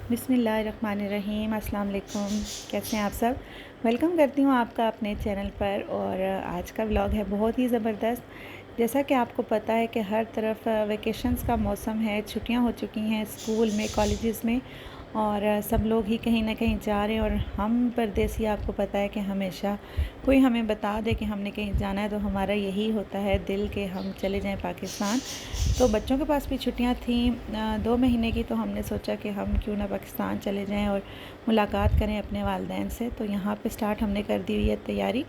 बिस्मिल्लाहिर्रहमानिर्रहीम। अस्सलाम वालेकुम। कैसे हैं आप सब? वेलकम करती हूँ आपका अपने चैनल पर। और आज का व्लॉग है बहुत ही ज़बरदस्त। जैसा कि आपको पता है कि हर तरफ वेकेशंस का मौसम है, छुट्टियाँ हो चुकी हैं स्कूल में, कॉलेजेस में, और सब लोग ही कहीं ना कहीं जा रहे हैं। और हम परदेसी, आपको पता है कि हमेशा कोई हमें बता दे कि हमने कहीं जाना है तो हमारा यही होता है दिल के हम चले जाएं पाकिस्तान। तो बच्चों के पास भी छुट्टियां थी 2 महीने की, तो हमने सोचा कि हम क्यों ना पाकिस्तान चले जाएं और मुलाकात करें अपने वालिदैन से। तो यहाँ पे स्टार्ट हमने कर दी हुई है तैयारी।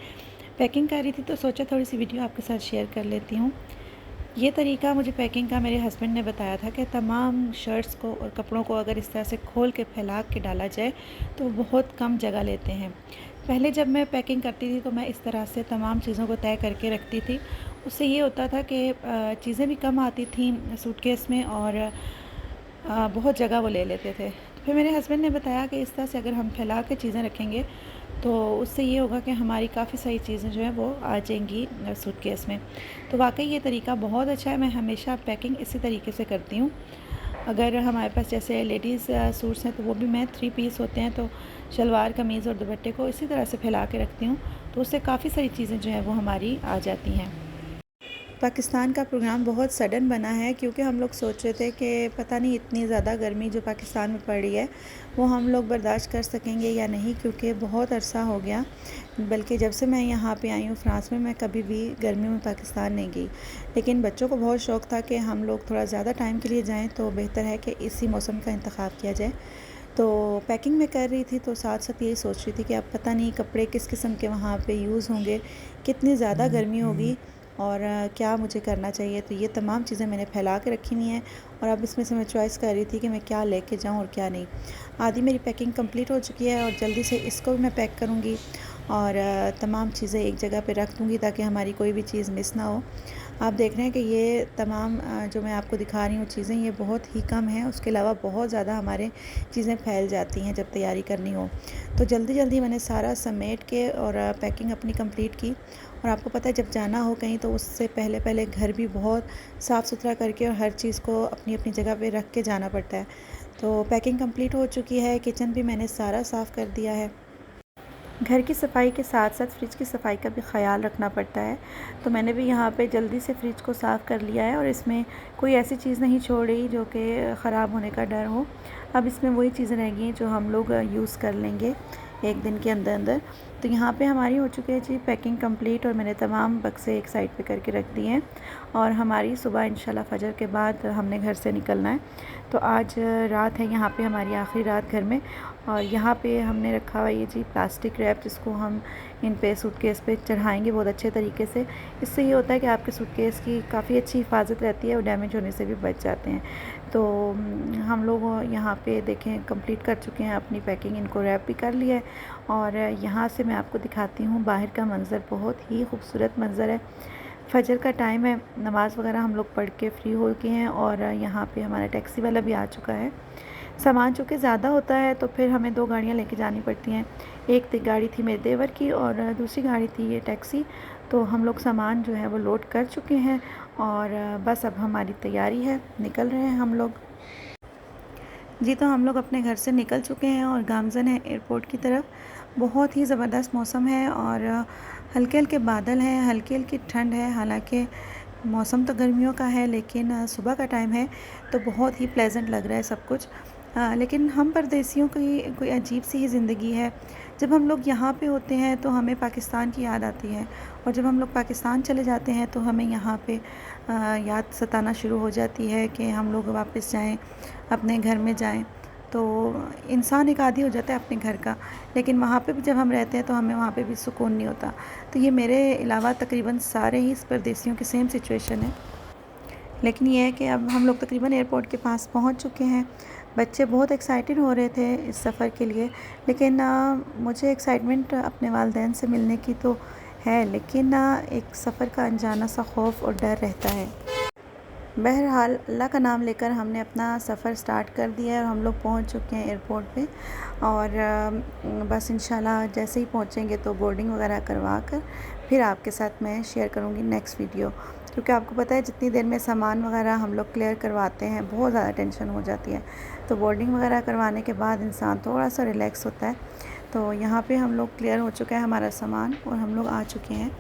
पैकिंग कर रही थी तो सोचा थोड़ी सी वीडियो आपके साथ शेयर कर लेती हूँ। ये तरीका मुझे पैकिंग का मेरे हस्बैंड ने बताया था कि तमाम शर्ट्स को और कपड़ों को अगर इस तरह से खोल के फैला के डाला जाए तो बहुत कम जगह लेते हैं। पहले जब मैं पैकिंग करती थी तो मैं इस तरह से तमाम चीज़ों को तय करके रखती थी। उससे ये होता था कि चीज़ें भी कम आती थी सूटकेस में और बहुत जगह वो ले लेते थे। तो फिर मेरे हस्बैंड ने बताया कि इस तरह से अगर हम फैला के चीज़ें रखेंगे तो उससे ये होगा कि हमारी काफ़ी सारी चीज़ें जो है वो आ जाएंगी सूटकेस में। तो वाकई ये तरीका बहुत अच्छा है। मैं हमेशा पैकिंग इसी तरीके से करती हूँ। अगर हमारे पास जैसे लेडीज़ सूट्स हैं तो वो भी मैं 3 पीस होते हैं, तो शलवार कमीज़ और दुपट्टे को इसी तरह से फैला के रखती हूँ। तो उससे काफ़ी सारी चीज़ें जो हैं वो हमारी आ जाती हैं। पाकिस्तान का प्रोग्राम बहुत सडन बना है क्योंकि हम लोग सोच रहे थे कि पता नहीं इतनी ज़्यादा गर्मी जो पाकिस्तान में पड़ रही है वो हम लोग बर्दाश्त कर सकेंगे या नहीं, क्योंकि बहुत अरसा हो गया। बल्कि जब से मैं यहाँ पे आई हूँ फ्रांस में, मैं कभी भी गर्मियों में पाकिस्तान नहीं गई। लेकिन बच्चों को बहुत शौक़ था कि हम लोग थोड़ा ज़्यादा टाइम के लिए जाएँ, तो बेहतर है कि इसी मौसम का इंतखाब किया जाए। तो पैकिंग मैं कर रही थी तो साथ साथ यही सोच रही थी कि अब पता नहीं कपड़े किस किस्म के वहाँ पे यूज़ होंगे, कितनी ज़्यादा गर्मी होगी और क्या मुझे करना चाहिए। तो ये तमाम चीज़ें मैंने फैला के रखी हुई हैं और अब इसमें से मैं चॉइस कर रही थी कि मैं क्या लेके जाऊँ और क्या नहीं। आधी मेरी पैकिंग कंप्लीट हो चुकी है और जल्दी से इसको भी मैं पैक करूँगी और तमाम चीज़ें एक जगह पे रख दूँगी ताकि हमारी कोई भी चीज़ मिस ना हो। आप देख रहे हैं कि ये तमाम जो मैं आपको दिखा रही हूँ चीज़ें, ये बहुत ही कम है। उसके अलावा बहुत ज़्यादा हमारे चीज़ें फैल जाती हैं जब तैयारी करनी हो। तो जल्दी जल्दी मैंने सारा समेट के और पैकिंग अपनी कंप्लीट की। और आपको पता है जब जाना हो कहीं तो उससे पहले पहले घर भी बहुत साफ़ सुथरा करके और हर चीज़ को अपनी अपनी जगह पे रख के जाना पड़ता है। तो पैकिंग कंप्लीट हो चुकी है। किचन भी मैंने सारा साफ़ कर दिया है। घर की सफाई के साथ साथ फ्रिज की सफाई का भी ख़याल रखना पड़ता है। तो मैंने भी यहाँ पे जल्दी से फ्रिज को साफ़ कर लिया है और इसमें कोई ऐसी चीज़ नहीं छोड़ रही जो कि ख़राब होने का डर हो। अब इसमें वही चीज़ें रह गई हैं जो हम लोग यूज़ कर लेंगे एक दिन के अंदर अंदर। तो यहाँ पे हमारी हो चुकी है जी पैकिंग कंप्लीट और मैंने तमाम बक्से एक साइड पे करके रख दिए हैं। और हमारी सुबह इंशाल्लाह फ़जर के बाद हमने घर से निकलना है। तो आज रात है यहाँ पे, हमारी आखिरी रात घर में। और यहाँ पे हमने रखा हुआ ये जी प्लास्टिक रैप, जिसको हम इन पे सूटकेस पे चढ़ाएंगे बहुत अच्छे तरीके से। इससे ये होता है कि आपके सूटकेस की काफ़ी अच्छी हिफाजत रहती है और डैमेज होने से भी बच जाते हैं। तो हम लोग यहाँ पे देखें कंप्लीट कर चुके हैं अपनी पैकिंग, इनको रैप भी कर लिया है। और यहाँ से मैं आपको दिखाती हूँ बाहर का मंज़र, बहुत ही खूबसूरत मंज़र है। फजर का टाइम है, नमाज़ वगैरह हम लोग पढ़ के फ्री हो गए हैं और यहाँ पे हमारा टैक्सी वाला भी आ चुका है। सामान चूँकि ज़्यादा होता है तो फिर हमें 2 गाड़ियाँ लेके जानी पड़ती हैं। एक गाड़ी थी मेरे देवर की और दूसरी गाड़ी थी ये टैक्सी। तो हम लोग सामान जो है वो लोड कर चुके हैं और बस अब हमारी तैयारी है, निकल रहे हैं हम लोग। जी, तो हम लोग अपने घर से निकल चुके हैं और गामज़न है एयरपोर्ट की तरफ। बहुत ही ज़बरदस्त मौसम है और हल्के हल्के बादल हैं, हल्की हल्की ठंड है। हालांकि मौसम तो गर्मियों का है लेकिन सुबह का टाइम है तो बहुत ही प्लेजेंट लग रहा है सब कुछ। लेकिन हम परदेसियों की कोई अजीब सी ही ज़िंदगी है। जब हम लोग यहाँ पे होते हैं तो हमें पाकिस्तान की याद आती है और जब हम लोग पाकिस्तान चले जाते हैं तो हमें यहाँ पे याद सताना शुरू हो जाती है कि हम लोग वापस जाएं, अपने घर में जाएं। तो इंसान एक आदी हो जाता है अपने घर का, लेकिन वहाँ पे भी जब हम रहते हैं तो हमें वहाँ पे भी सुकून नहीं होता। तो ये मेरे अलावा तकरीबन सारे ही परदेसियों की सेम सिचुएशन है। लेकिन ये है कि अब हम लोग तकरीबन एयरपोर्ट के पास पहुंच चुके हैं। बच्चे बहुत एक्साइटेड हो रहे थे इस सफ़र के लिए, लेकिन मुझे एक्साइटमेंट अपने वालिदैन से मिलने की तो है, लेकिन एक सफ़र का अनजाना सा खौफ और डर रहता है। बहरहाल अल्लाह का नाम लेकर हमने अपना सफ़र स्टार्ट कर दिया है और हम लोग पहुंच चुके हैं एयरपोर्ट पे। और बस इंशाल्लाह जैसे ही पहुंचेंगे तो बोर्डिंग वगैरह करवा कर फिर आपके साथ मैं शेयर करूंगी नेक्स्ट वीडियो। क्योंकि आपको पता है जितनी देर में सामान वगैरह हम लोग क्लियर करवाते हैं बहुत ज़्यादा टेंशन हो जाती है। तो बोर्डिंग वगैरह करवाने के बाद इंसान थोड़ा सा रिलैक्स होता है। तो यहाँ पे हम लोग क्लियर हो चुका है हमारा सामान और हम लोग आ चुके हैं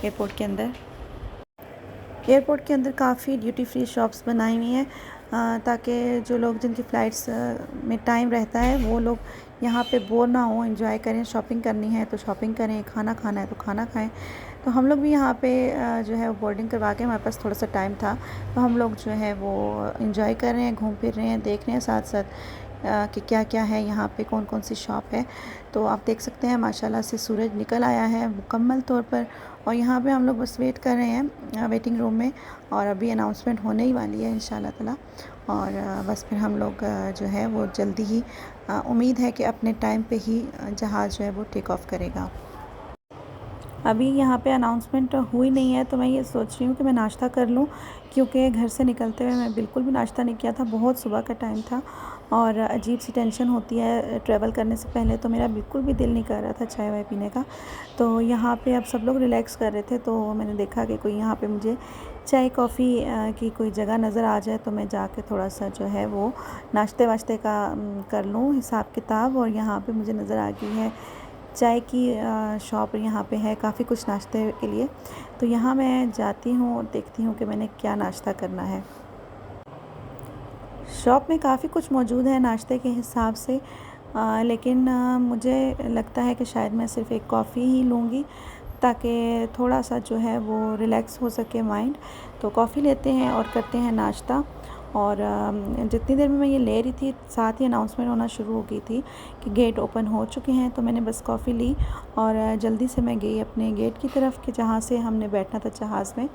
एयरपोर्ट के अंदर। एयरपोर्ट के अंदर काफ़ी ड्यूटी फ्री शॉप्स बनाई हुई हैं ताकि जो लोग जिनकी फ़्लाइट्स में टाइम रहता है वो लोग यहाँ पे बोर ना हो, एंजॉय करें। शॉपिंग करनी है तो शॉपिंग करें, खाना खाना है तो खाना खाएं। तो हम लोग भी यहाँ पे जो है वो बोर्डिंग करवा के, हमारे पास थोड़ा सा टाइम था तो हम लोग जो है वो एंजॉय कर रहे हैं, घूम फिर रहे हैं, देख रहे हैं साथ साथ कि क्या क्या है यहाँ पे, कौन कौन सी शॉप है। तो आप देख सकते हैं माशाल्लाह से सूरज निकल आया है मुकम्मल तौर पर। और यहाँ पे हम लोग बस वेट कर रहे हैं वेटिंग रूम में, और अभी अनाउंसमेंट होने ही वाली है इंशाल्लाह ताला। और बस फिर हम लोग जो है वो जल्दी ही, उम्मीद है कि अपने टाइम पे ही जहाज़ जो है वो टेक ऑफ़ करेगा। अभी यहाँ पे अनाउंसमेंट हुई नहीं है तो मैं ये सोच रही हूँ कि मैं नाश्ता कर लूँ, क्योंकि घर से निकलते हुए मैं बिल्कुल भी नाश्ता नहीं किया था। बहुत सुबह का टाइम था और अजीब सी टेंशन होती है ट्रैवल करने से पहले, तो मेरा बिल्कुल भी दिल नहीं कर रहा था चाय वाय पीने का। तो यहाँ पे अब सब लोग रिलैक्स कर रहे थे तो मैंने देखा कि कोई यहाँ पे मुझे चाय कॉफ़ी की कोई जगह नज़र आ जाए तो मैं जाके थोड़ा सा जो है वो नाश्ते वाश्ते का कर लूँ हिसाब किताब। और यहाँ पे मुझे नज़र आ गई है चाय की शॉप, यहाँ पे है काफ़ी कुछ नाश्ते के लिए। तो यहाँ मैं जाती हूँ और देखती हूँ कि मैंने क्या नाश्ता करना है। शॉप में काफ़ी कुछ मौजूद है नाश्ते के हिसाब से, लेकिन मुझे लगता है कि शायद मैं सिर्फ़ एक कॉफ़ी ही लूँगी ताकि थोड़ा सा जो है वो रिलैक्स हो सके माइंड। तो कॉफ़ी लेते हैं और करते हैं नाश्ता। और जितनी देर में मैं ये ले रही थी साथ ही अनाउंसमेंट होना शुरू हो गई थी कि गेट ओपन हो चुके हैं। तो मैंने बस कॉफ़ी ली और जल्दी से मैं गई अपने गेट की तरफ कि जहाँ से हमने बैठना था जहाज़ में।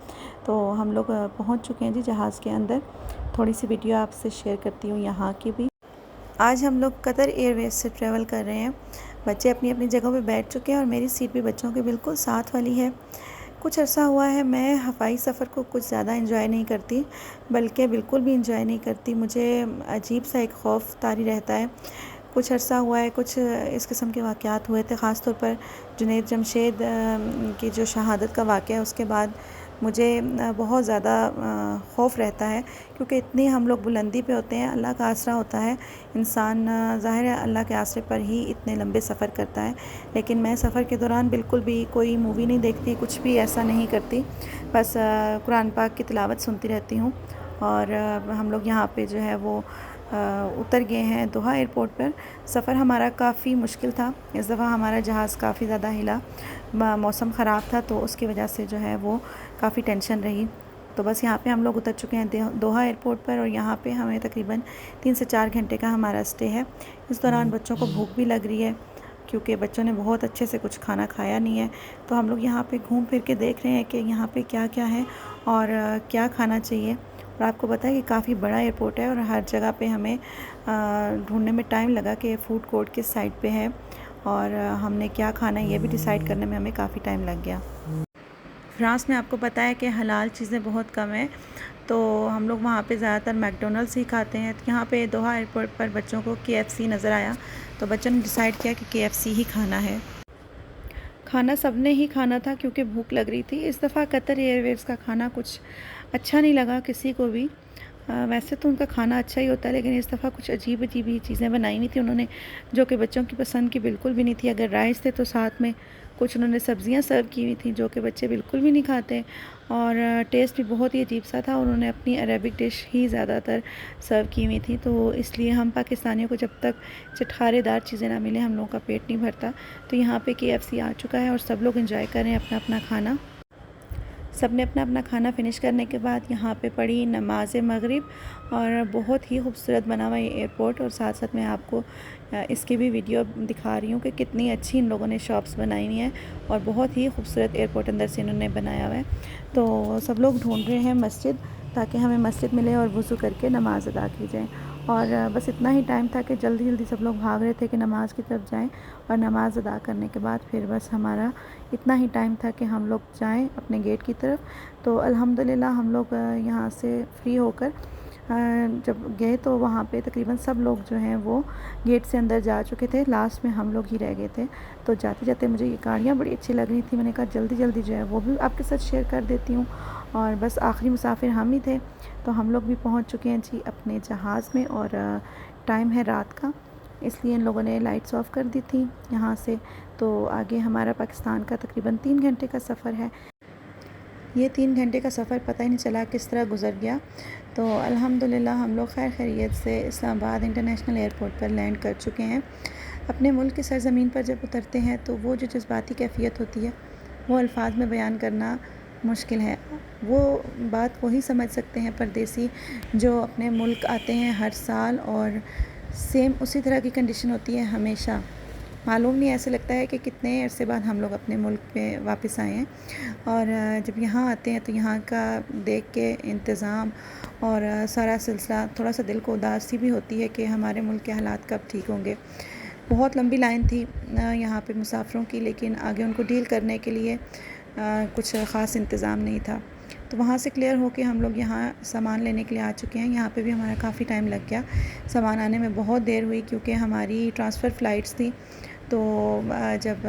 तो हम लोग पहुँच चुके हैं जी जहाज़ के अंदर। थोड़ी सी वीडियो आपसे शेयर करती हूँ यहाँ की भी। आज हम लोग कतर एयरवेज़ से ट्रैवल कर रहे हैं। बच्चे अपनी अपनी जगहों पे बैठ चुके हैं और मेरी सीट भी बच्चों के बिल्कुल साथ वाली है। कुछ अर्सा हुआ है मैं हवाई सफ़र को कुछ ज़्यादा एंजॉय नहीं करती, बल्कि बिल्कुल भी एंजॉय नहीं करती। मुझे अजीब सा एक खौफ तारी रहता है। कुछ अर्सा हुआ है, कुछ इस किस्म के वाक़यात हुए थे, ख़ास तौर पर जुनैद जमशेद की जो शहादत का वाक़या है उसके बाद मुझे बहुत ज़्यादा खौफ रहता है, क्योंकि इतनी हम लोग बुलंदी पे होते हैं। अल्लाह का आसरा होता है, इंसान ज़ाहिर है अल्लाह के आसरे पर ही इतने लंबे सफ़र करता है। लेकिन मैं सफ़र के दौरान बिल्कुल भी कोई मूवी नहीं देखती, कुछ भी ऐसा नहीं करती, बस कुरान पाक की तिलावत सुनती रहती हूँ। और हम लोग यहाँ पे जो है वो उतर गए हैं दोहा एयरपोर्ट पर। सफ़र हमारा काफ़ी मुश्किल था, इस दफ़ा हमारा जहाज़ काफ़ी ज़्यादा हिला, मौसम ख़राब था तो उसकी वजह से जो है वो काफ़ी टेंशन रही। तो बस यहाँ पे हम लोग उतर चुके हैं दोहा एयरपोर्ट पर, और यहाँ पे हमें तकरीबन 3 से 4 घंटे का हमारा स्टे है। इस दौरान बच्चों को भूख भी लग रही है, क्योंकि बच्चों ने बहुत अच्छे से कुछ खाना खाया नहीं है। तो हम लोग यहाँ पे घूम फिर के देख रहे हैं कि यहाँ पे क्या क्या है और क्या खाना चाहिए। और आपको पता है कि काफ़ी बड़ा एयरपोर्ट है और हर जगह पे हमें ढूंढने में टाइम लगा कि फ़ूड कोर्ट किस साइड पे है और हमने क्या खाना है ये भी डिसाइड करने में हमें काफ़ी टाइम लग गया। फ्रांस में आपको पता है कि हलाल चीज़ें बहुत कम हैं, तो हम लोग वहाँ पे ज़्यादातर मैकडोनल्ड्स ही खाते हैं। तो यहाँ पे दोहा एयरपोर्ट पर बच्चों को KFC नज़र आया तो बच्चों ने डिसाइड किया कि KFC ही खाना है। खाना सबने ही खाना था क्योंकि भूख लग रही थी। इस दफ़ा कतर एयरवेज़ का खाना कुछ अच्छा नहीं लगा किसी को भी। वैसे तो उनका खाना अच्छा ही होता है, लेकिन इस दफ़ा कुछ अजीब अजीब ही चीज़ें बनाई हुई थी उन्होंने, जो कि बच्चों की पसंद की बिल्कुल भी नहीं थी। अगर राइस थे तो साथ में कुछ उन्होंने सब्ज़ियाँ सर्व की हुई थी जो कि बच्चे बिल्कुल भी नहीं खाते, और टेस्ट भी बहुत ही अजीब सा था। उन्होंने अपनी अरेबिक डिश ही ज़्यादातर सर्व की हुई थी, तो इसलिए हम पाकिस्तानियों को जब तक चटखारेदार चीज़ें ना मिले हम लोगों का पेट नहीं भरता। तो यहाँ पे KFC आ चुका है और सब लोग एंजॉय कर रहे हैं अपना अपना खाना। सब ने अपना अपना खाना फिनिश करने के बाद यहाँ पे पढ़ी नमाज मगरिब, और बहुत ही खूबसूरत बना हुआ ये एयरपोर्ट। और साथ साथ मैं आपको इसकी भी वीडियो दिखा रही हूँ कि कितनी अच्छी इन लोगों ने शॉप्स बनाई हुई हैं और बहुत ही खूबसूरत एयरपोर्ट अंदर से इन्होंने बनाया हुआ है। तो सब लोग ढूंढ रहे हैं मस्जिद, ताकि हमें मस्जिद मिले और वज़ू करके नमाज़ अदा की जाए। और बस इतना ही टाइम था कि जल्दी जल्दी सब लोग भाग रहे थे कि नमाज़ की तरफ जाएं, और नमाज़ अदा करने के बाद फिर बस हमारा इतना ही टाइम था कि हम लोग जाएं अपने गेट की तरफ। तो अल्हम्दुलिल्लाह हम लोग यहाँ से फ्री होकर जब गए तो वहाँ पे तकरीबन सब लोग जो हैं वो गेट से अंदर जा चुके थे, लास्ट में हम लोग ही रह गए थे। तो जाते जाते मुझे ये गाड़ियाँ बड़ी अच्छी लग रही थी, मैंने कहा जल्दी जल्दी जो है वो भी आपके साथ शेयर कर देती हूँ। और बस आखिरी मुसाफिर हम ही थे, तो हम लोग भी पहुँच चुके हैं जी अपने जहाज़ में, और टाइम है रात का, इसलिए इन लोगों ने लाइट्स ऑफ कर दी थी यहाँ से। तो आगे हमारा पाकिस्तान का तकरीबन 3 घंटे का सफ़र है। ये 3 घंटे का सफ़र पता ही नहीं चला किस तरह गुज़र गया। तो अल्हम्दुलिल्लाह हम लोग खैर खैरियत से इस्लामाबाद इंटरनेशनल एयरपोर्ट पर लैंड कर चुके हैं। अपने मुल्क की सरज़मीन पर जब उतरते हैं तो वो जो जज्बाती कैफ़ियत होती है वो अल्फाज में बयान करना मुश्किल है। वो बात वही समझ सकते हैं परदेसी जो अपने मुल्क आते हैं हर साल और सेम उसी तरह की कंडीशन होती है हमेशा। मालूम नहीं, ऐसे लगता है कि कितने अरसे बाद हम लोग अपने मुल्क पे वापस आए हैं। और जब यहाँ आते हैं तो यहाँ का देख के इंतज़ाम और सारा सिलसिला थोड़ा सा दिल को उदासी भी होती है कि हमारे मुल्क के हालात कब ठीक होंगे। बहुत लंबी लाइन थी यहाँ पे मुसाफिरों की, लेकिन आगे उनको डील करने के लिए कुछ ख़ास इंतज़ाम नहीं था। तो वहाँ से क्लियर हो के हम लोग यहाँ सामान लेने के लिए आ चुके हैं। यहाँ पे भी हमारा काफ़ी टाइम लग गया, सामान आने में बहुत देर हुई क्योंकि हमारी ट्रांसफ़र फ़्लाइट्स थी। तो जब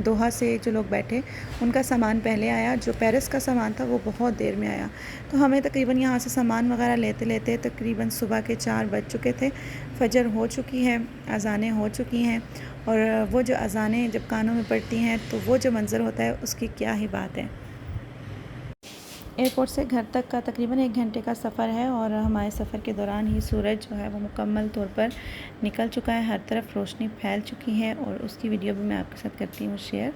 दोहा से जो लोग बैठे उनका सामान पहले आया, जो पेरिस का सामान था वो बहुत देर में आया। तो हमें तकरीबन यहाँ से सामान वगैरह लेते लेते तकरीबन सुबह के 4 बज चुके थे। फजर हो चुकी है, अज़ानें हो चुकी हैं और वो जो अज़ानें जब कानों में पड़ती हैं तो वो जो मंज़र होता है उसकी क्या ही बात है। एयरपोर्ट से घर तक का तकरीबन 1 घंटे का सफ़र है और हमारे सफ़र के दौरान ही सूरज जो है वो मुकम्मल तौर पर निकल चुका है, हर तरफ रोशनी फैल चुकी है और उसकी वीडियो भी मैं आपके साथ करती हूँ शेयर।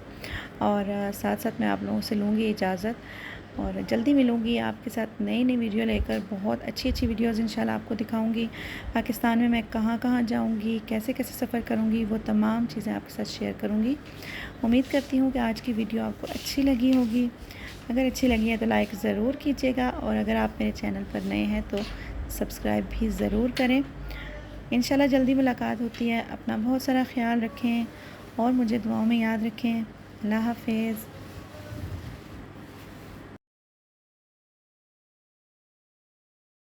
और साथ साथ मैं आप लोगों से लूँगी इजाज़त और जल्दी मिलूँगी आपके साथ नई नई वीडियो लेकर। बहुत अच्छी अच्छी वीडियोज़ इंशाल्लाह आपको दिखाऊँगी। पाकिस्तान में मैं कहाँ कहाँ जाऊँगी, कैसे कैसे सफ़र करूँगी, वो तमाम चीज़ें आपके साथ शेयर करूँगी। उम्मीद करती हूँ कि आज की वीडियो आपको अच्छी लगी होगी। अगर अच्छी लगी है तो लाइक ज़रूर कीजिएगा और अगर आप मेरे चैनल पर नए हैं तो सब्सक्राइब भी ज़रूर करें। इंशाल्लाह जल्दी मुलाकात होती है। अपना बहुत सारा ख्याल रखें और मुझे दुआओं में याद रखें। अल्लाह हाफ़िज़।